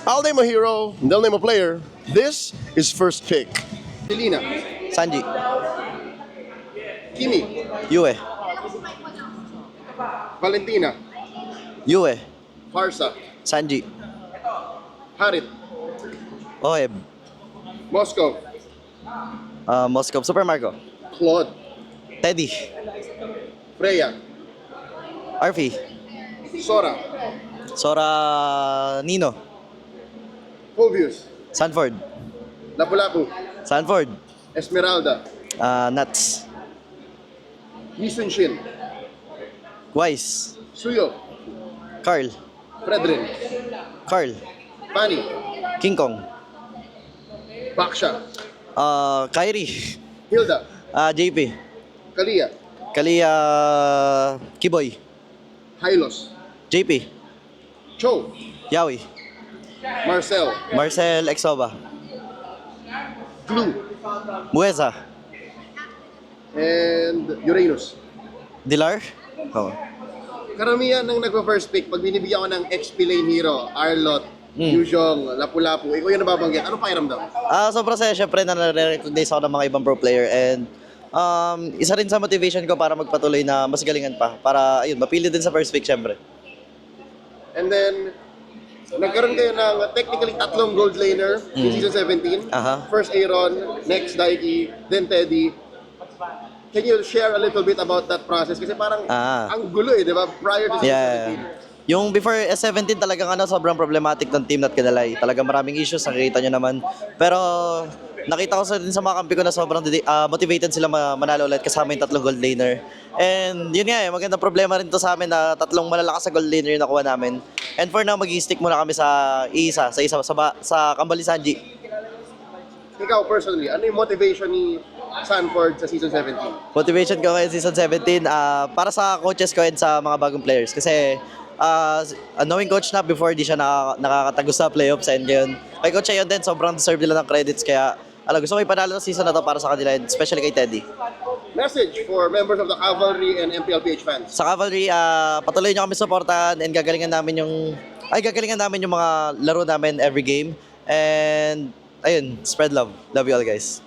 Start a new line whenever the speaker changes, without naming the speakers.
I'll name a hero, they'll name a player. This is first pick. Selena,
Sanji.
Kimi,
Yue.
Valentina,
Yue.
Farsa,
Sanji.
Harit,
Oheb.
Moscow,
Moscow. Super Marco.
Claude,
Teddy.
Freya,
Arfi.
Sora,
Sora Nino.
Phobius,
Sanford.
Lapu-Lapu,
Sanford.
Esmeralda,
Nuts.
Yisun Shin,
Wise.
Suyo,
Carl.
Fredrin,
Carl.
Fanny,
King Kong.
Baksha,
Kyrie.
Hilda,
JP.
Kalia,
Kalia. Kiboy.
Hylos,
JP.
Cho,
Yawi.
Marcel,
Marcel Exoba.
Glue,
Mueza.
and Uranus.
Dilar. Oh.
Karamihan ng nagpa-first pick, pag binibigyan ko ng XP lane hero, Arlot, Yuzhong, Lapu-Lapu, ikaw yung nababanggit. Ano pakiramdam?
Sobrang saya, syempre na nare-recognize ako ng mga ibang pro player and isa rin sa motivation ko para magpatuloy na mas galingan pa para ayun, mapili din sa first pick syempre.
And then, nagkaroon kayo ng technically tatlong gold laner in season 17.
Aha.
First Aaron, next Daiki, then Teddy. Can you share a little bit about that process? Kasi parang ang gulo di ba? Prior to season
Yeah.
17.
Yung before S17 talagang sobrang problematic ng team at Kadalay. Talagang maraming issues, nakikita nyo naman. Pero nakita ko din sa mga kampi ko na sobrang motivated sila manalo ulit kasama yung tatlong gold laner. And yun nga magandang problema rin to sa amin na tatlong malalakas sa gold laner yung nakuha namin. And for now, mag-i-stick muna kami sa Kambali Sanji.
Ikaw personally, ano yung motivation ni Sanford sa season 17?
Motivation ko ngayon season 17 para sa coaches ko and sa mga bagong players kasi knowing Coach Nap before di siya nakakatagos sa playoffs and ngayon kay Coach Ayon din sobrang deserve nila ng credits kaya gusto ko ipanalo sa season na to para sa kanila and especially kay Teddy.
Message for members of the Cavalry and MPLPH fans.
Sa Cavalry, patuloy nyo kami supportahan and gagalingan namin yung mga laro namin every game and ayun, spread love. Love you all guys.